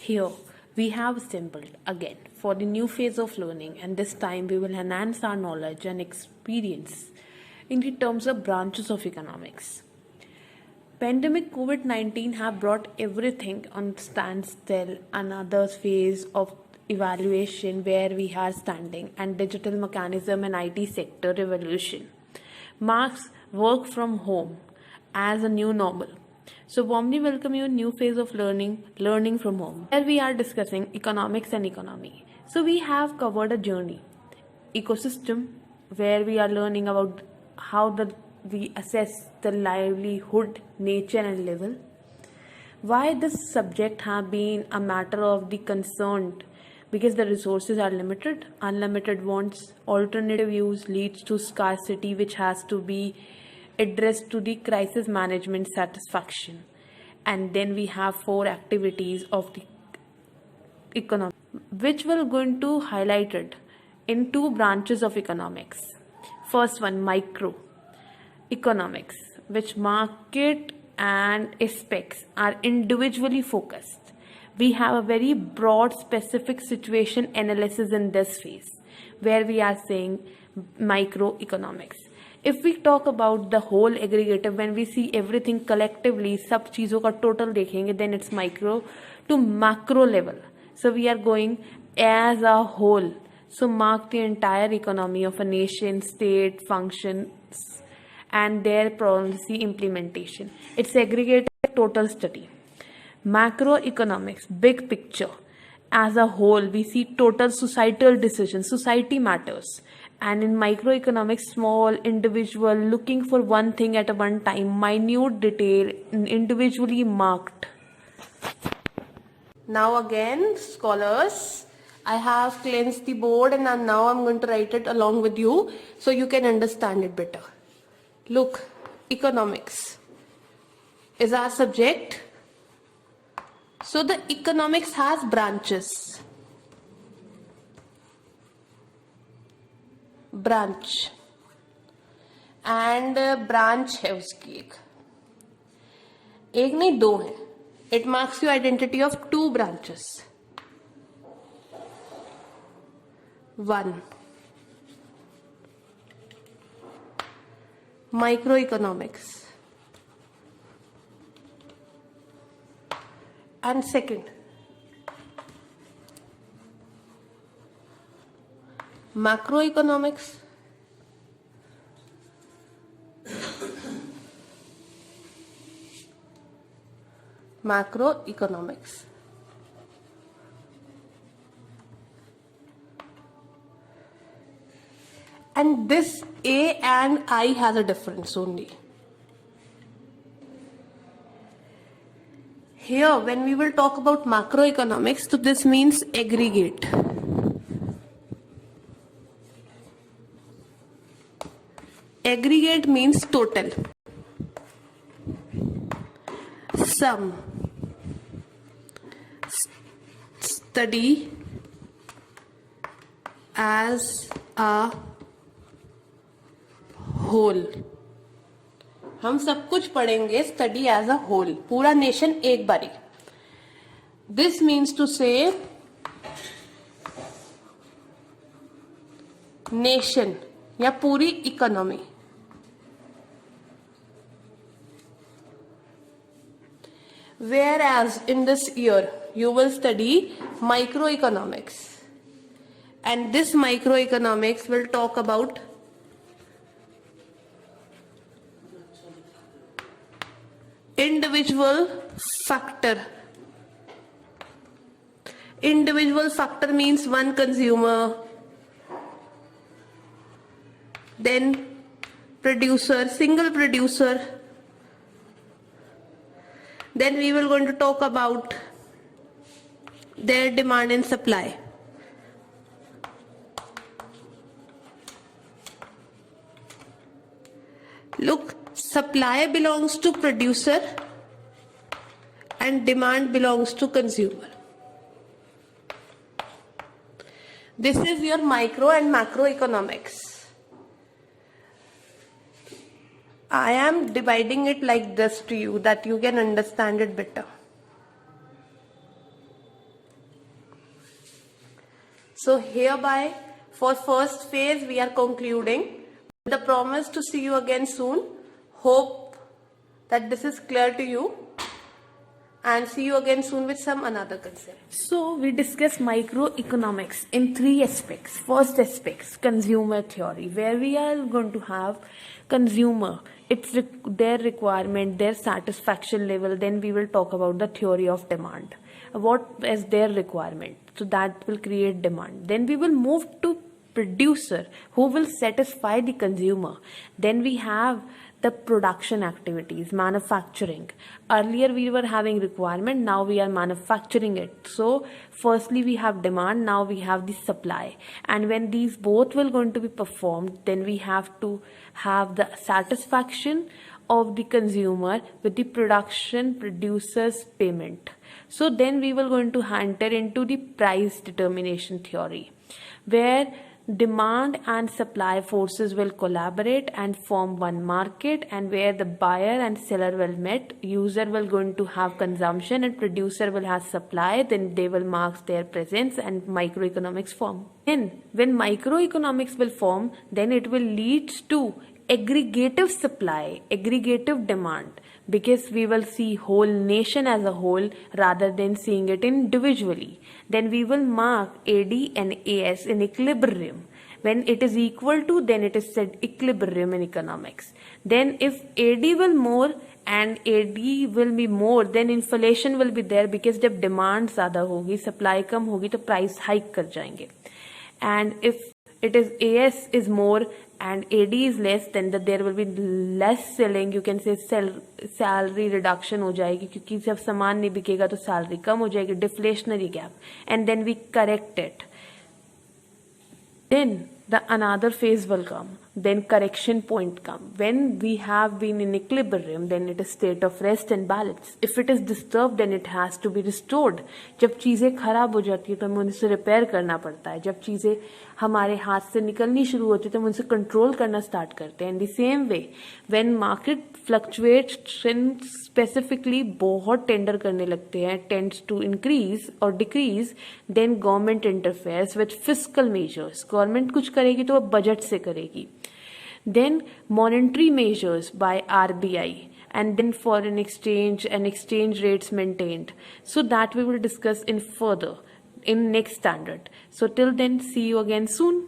Here, we have assembled again for the new phase of learning, and this time we will enhance our knowledge and experience in the terms of branches of economics. Pandemic COVID-19 have brought everything on standstill, another phase of evaluation where we are standing, and digital mechanism and IT sector revolution marks work from home as a new normal. So warmly welcome you new phase of learning from home. Here we are discussing economics and economy. So we have covered a journey, ecosystem, where we are learning about how we assess the livelihood, nature and level. Why this subject have been a matter of the concern, because the resources are limited, unlimited wants, alternative use leads to scarcity, which has to be addressed to the crisis management satisfaction. And then we have 4 activities of the economy, which we're going to highlight it in 2 branches of economics. First one, micro economics, which market and aspects are individually focused. We have a very broad specific situation analysis in this phase, where we are saying microeconomics. If we talk about the whole aggregative, when we see everything collectively, सब चीज़ों का total देखेंगे, then it's micro to macro level. So we are going as a whole. So mark the entire economy of a nation, state, functions, and their policy implementation. It's aggregated total study. Macroeconomics, big picture. As a whole, we see total societal decisions, society matters. And in microeconomics, small individual looking for one thing at a one time, minute detail, individually marked. Now again, scholars, I have cleansed the board and now I'm going to write it along with you so you can understand it better. Look, economics is our subject. So the economics has branches. Branch. And branch है उसकी एक नहीं 2 है. It marks your identity of 2 branches. 1. Microeconomics. And second, macroeconomics. Macroeconomics. And this A and I has a difference only. Here, when we will talk about macroeconomics, so this means aggregate. Aggregate means total. Sum. Study as a whole. हम सब कुछ पढ़ेंगे study as a whole, पूरा nation एक बारी. This means to से nation या पूरी economy. Whereas in this year you will study microeconomics, and this microeconomics will talk about individual factor. Individual factor means one consumer, then producer, single producer. Then we will going to talk about their demand and supply. Look, supply belongs to producer and demand belongs to consumer. This is your micro and macroeconomics. I am dividing it like this to you that you can understand it better. So hereby, for first phase, we are concluding with the promise to see you again soon. Hope that this is clear to you, and see you again soon with some another concept. So we discuss microeconomics in three aspects. First aspect, consumer theory, where we are going to have consumer, their requirement, their satisfaction level. Then we will talk about the theory of demand. What is their requirement? So that will create demand. Then we will move to producer, who will satisfy the consumer. Then we have the production activities, manufacturing. Earlier we were having requirement, now we are manufacturing it. So firstly we have demand, now we have the supply. And when these both will going to be performed, then we have to have the satisfaction of the consumer with the producer's payment. So then we will going to enter into the price determination theory, where demand and supply forces will collaborate and form one market, and where the buyer and seller will meet, user will going to have consumption and producer will have supply. Then they will mark their presence and microeconomics form. Then when microeconomics will form, then it will lead to aggregative supply, aggregative demand, because we will see whole nation as a whole rather than seeing it individually. Then we will mark AD and AS in equilibrium. When it is equal to, then it is said equilibrium in economics. Then if AD will more and AD will be more, then inflation will be there, because जब demand ज़्यादा होगी, supply कम होगी, तो price hike कर जाएंगे. And if it is AS is more and AD is less, then there will be less selling. You can say salary reduction हो जाएगी, क्योंकि जब सामान नहीं बिकेगा तो salary कम हो जाएगी, deflationary gap. And then we correct it. Then the another phase will come. Then correction point come. When we have been in equilibrium, then it is state of rest and balance. If it is disturbed, then it has to be restored. जब चीज़ें खराब हो जाती है तो हमें उनसे repair करना पड़ता है. जब चीज़ें हमारे हाथ से निकलनी शुरू होती है तो हम उनसे कंट्रोल करना स्टार्ट करते हैं. In the same way, when market fluctuates, specifically बहुत टेंडर करने लगते हैं, tends to increase or decrease, then government interferes with fiscal measures. Government कुछ करेगी तो वो बजट से करेगी. Then monetary measures by RBI, and then foreign exchange and exchange rates maintained. So that we will discuss in further in next standard. So till then, see you again soon.